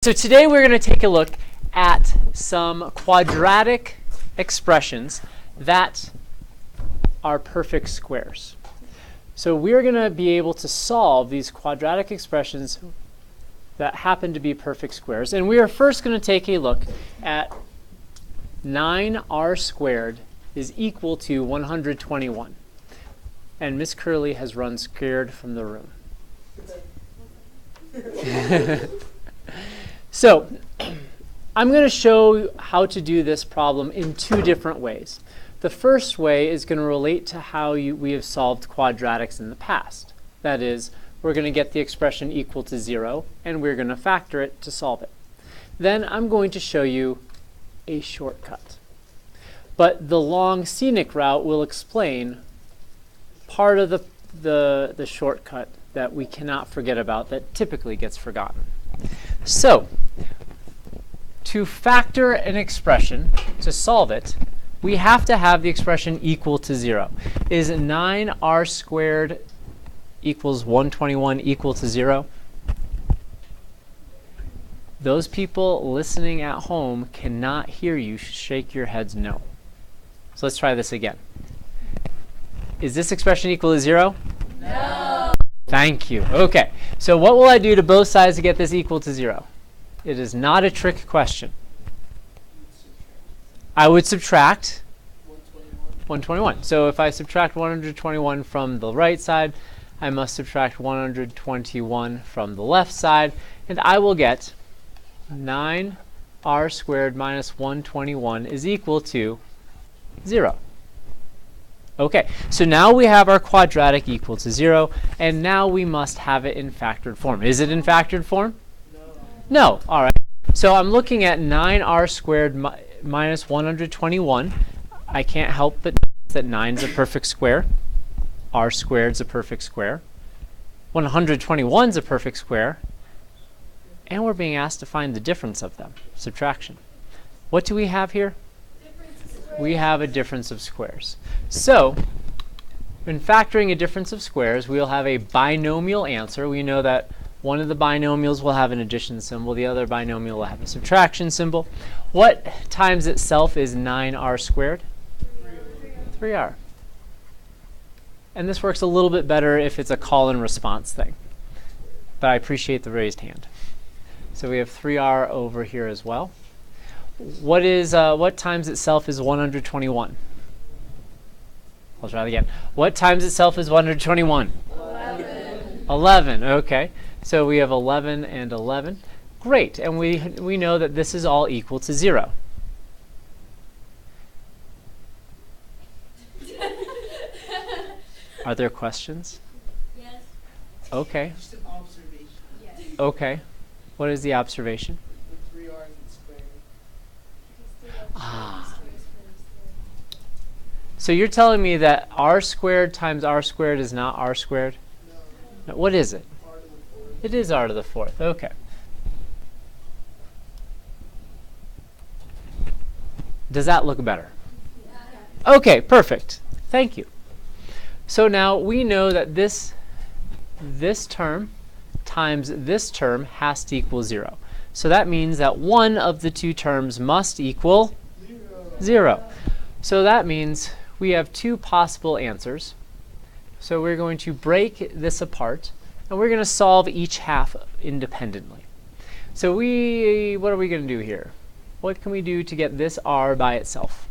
So today we're going to take a look at some quadratic expressions that are perfect squares. So we're going to be able to solve these quadratic expressions that happen to be perfect squares. And we are first going to take a look at 9r squared is equal to 121. And Miss Curley has run scared from the room. So I'm going to show how to do this problem in two different ways. The first way is going to relate to how we have solved quadratics in the past. That is, we're going to get the expression equal to 0, and we're going to factor it to solve it. Then I'm going to show you a shortcut. But the long scenic route will explain part of the shortcut that we cannot forget about that typically gets forgotten. So, to factor an expression, to solve it, we have to have the expression equal to 0. Is 9r squared equals 121 equal to 0? Those people listening at home cannot hear you shake your heads no. So let's try this again. Is this expression equal to 0? No. Thank you. Okay, so what will I do to both sides to get this equal to 0? It is not a trick question. I would subtract 121. So if I subtract 121 from the right side, I must subtract 121 from the left side, and I will get 9r squared minus 121 is equal to 0. Okay, so now we have our quadratic equal to 0, and now we must have it in factored form. Is it in factored form? No. All right. So I'm looking at 9r squared minus 121. I can't help but notice that 9 is a perfect square. R squared is a perfect square. 121 is a perfect square. And we're being asked to find the difference of them, subtraction. What do we have here? We have a difference of squares. So, when factoring a difference of squares, we'll have a binomial answer. We know that one of the binomials will have an addition symbol. The other binomial will have a subtraction symbol. What times itself is 9r squared? 3r. And this works a little bit better if it's a call and response thing. But I appreciate the raised hand. So we have 3r over here as well. What times itself is 121? I'll try it again. What times itself is 121? 11. Okay. So we have 11 and 11. Great. And we know that this is all equal to 0. Are there questions? Yes. Okay. Just an observation. Yes. Okay. What is the observation? With 3 r's and squared. Ah. So you're telling me that r squared times r squared is not r squared? No. No, what is it? R to the 4th. It is r to the 4th. Okay. Does that look better? Yeah. Okay, perfect. Thank you. So now we know that this term times this term has to equal 0. So that means that one of the two terms must equal 0. So that means we have two possible answers. So we're going to break this apart, and we're going to solve each half independently. So what are we going to do here? What can we do to get this r by itself?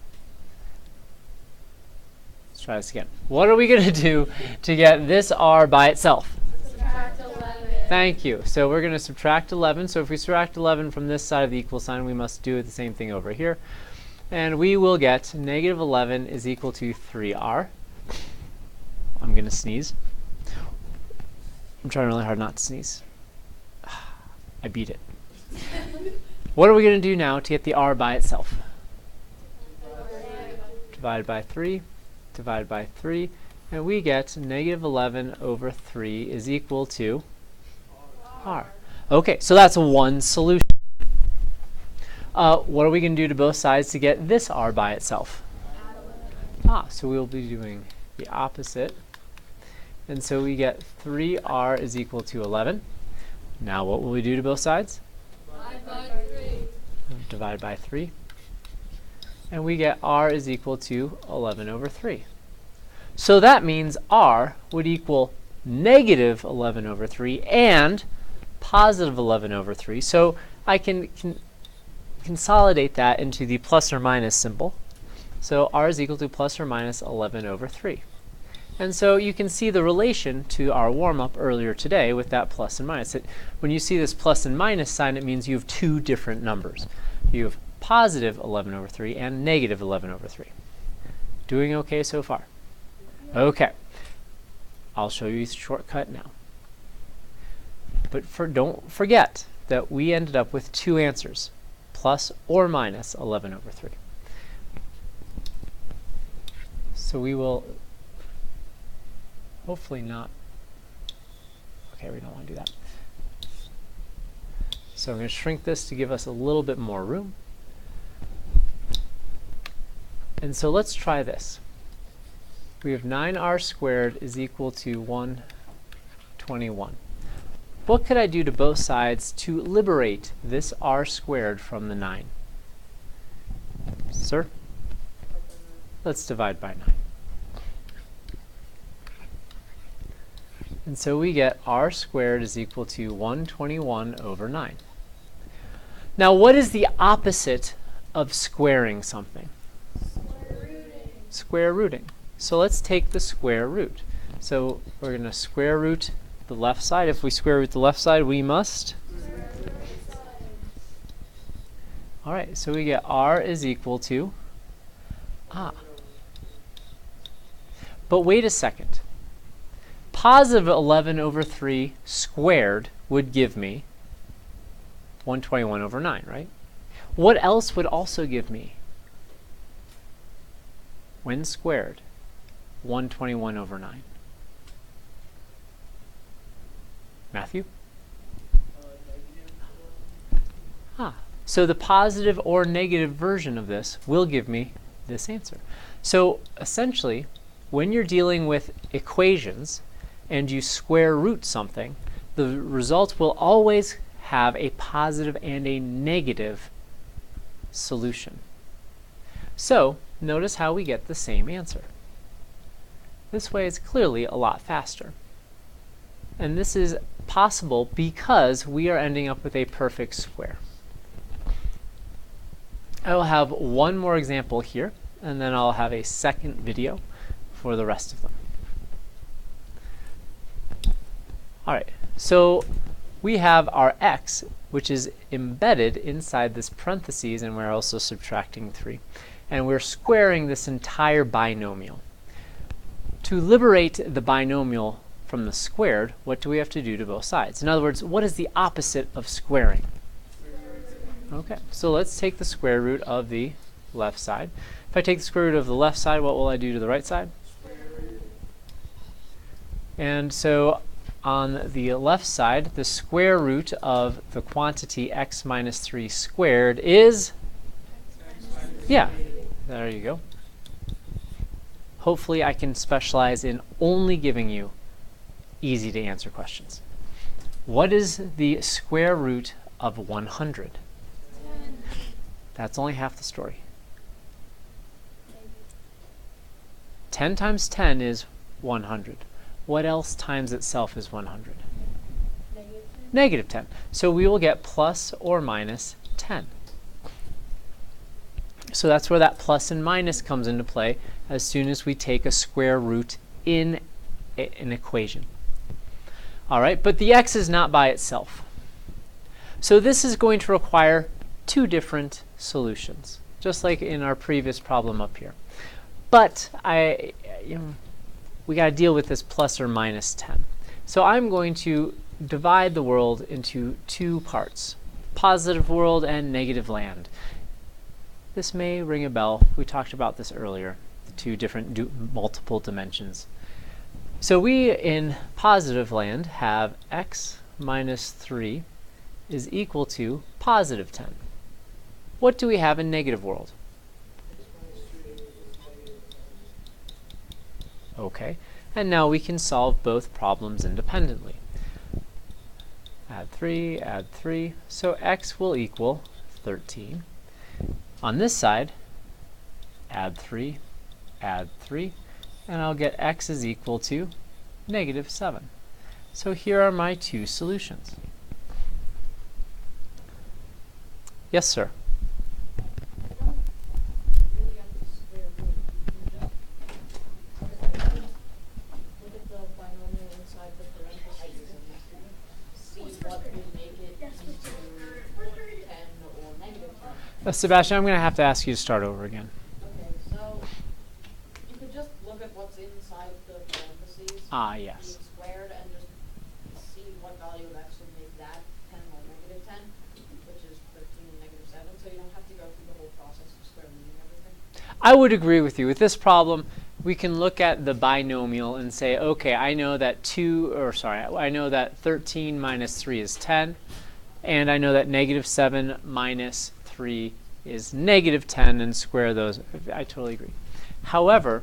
Let's try this again. What are we going to do to get this r by itself? Subtract 11. Thank you. So we're going to subtract 11. So if we subtract 11 from this side of the equal sign, we must do the same thing over here. And we will get negative 11 is equal to 3r. I'm going to sneeze. I'm trying really hard not to sneeze. I beat it. What are we going to do now to get the r by itself? Divide by 3. Divide by 3. And we get negative 11 over 3 is equal to r. Okay, so that's one solution. What are we going to do to both sides to get this r by itself? So we'll be doing the opposite. And so we get 3r is equal to 11. Now what will we do to both sides? Divide divide by 3. And we get r is equal to 11 over 3. So that means r would equal negative 11 over 3 and positive 11 over 3. So I can consolidate that into the plus or minus symbol. So r is equal to plus or minus 11 over 3. And so you can see the relation to our warm-up earlier today with that plus and minus. When you see this plus and minus sign, it means you have two different numbers. You have positive 11 over 3 and negative 11 over 3. Doing okay so far? Okay. I'll show you the shortcut now. But don't forget that we ended up with two answers, plus or minus 11 over 3. So we will hopefully not. Okay, we don't want to do that. So I'm going to shrink this to give us a little bit more room. And so let's try this. We have 9r squared is equal to 121. What could I do to both sides to liberate this r squared from the 9? Sir? Let's divide by 9. And so we get r squared is equal to 121 over 9. Now what is the opposite of squaring something? Square rooting. So let's take the square root. So we're going to square root the left side. If we square root the left side, we must. All right, so we get r is equal to, but wait a second. Positive 11 over 3 squared would give me 121 over 9, right? What else would also give me, when squared, 121 over 9? Matthew? So the positive or negative version of this will give me this answer. So essentially, when you're dealing with equations and you square root something, the result will always have a positive and a negative solution. So notice how we get the same answer. This way is clearly a lot faster. And this is possible because we are ending up with a perfect square. I will have one more example here, and then I'll have a second video for the rest of them. All right, so we have our x, which is embedded inside this parentheses, and we're also subtracting 3. And we're squaring this entire binomial. To liberate the binomial from the squared, what do we have to do to both sides? In other words, what is the opposite of squaring? Okay, so let's take the square root of the left side. If I take the square root of the left side, what will I do to the right side? And so on the left side, the square root of the quantity x minus 3 squared is? Yeah, there you go. Hopefully I can specialize in only giving you easy to answer questions. What is the square root of 100? 10. That's only half the story. 10 times 10 is 100. What else times itself is 100? Negative 10. So we will get plus or minus 10. So that's where that plus and minus comes into play as soon as we take a square root in an equation. All right, but the x is not by itself. So this is going to require two different solutions, just like in our previous problem up here. But we got to deal with this plus or minus 10. So I'm going to divide the world into two parts, positive world and negative land. This may ring a bell. We talked about this earlier, the two different multiple dimensions. So we, in positive land, have x minus 3 is equal to positive 10. What do we have in negative world? Okay, and now we can solve both problems independently. Add 3, so x will equal 13. On this side, add 3, and I'll get x is equal to negative 7. So here are my two solutions. Yes, sir? Look at the binomial inside the parentheses and see what would make it into 10 or negative 10. Sebastian, I'm going to have to ask you to start over again. Okay, so you could just look at what's inside the parentheses. Ah, yes. Being squared and just see what value of x would make that 10 or negative 10, which is 13 and negative 7. So you don't have to go through the whole process of square rooting everything. I would agree with you. With this problem, we can look at the binomial and say, okay, I know that 13 minus 3 is 10, and I know that negative 7 minus 3 is negative 10, and square those. I totally agree. However,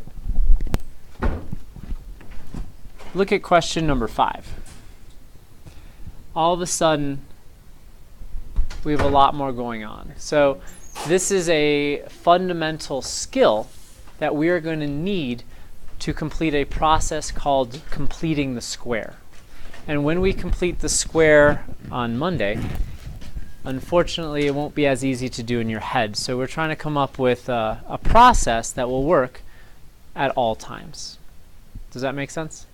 look at question number 5. All of a sudden, we have a lot more going on. So this is a fundamental skill that we are going to need to complete a process called completing the square. And when we complete the square on Monday, unfortunately, it won't be as easy to do in your head. So we're trying to come up with a process that will work at all times. Does that make sense?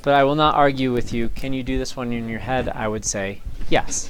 But I will not argue with you. Can you do this one in your head? I would say yes.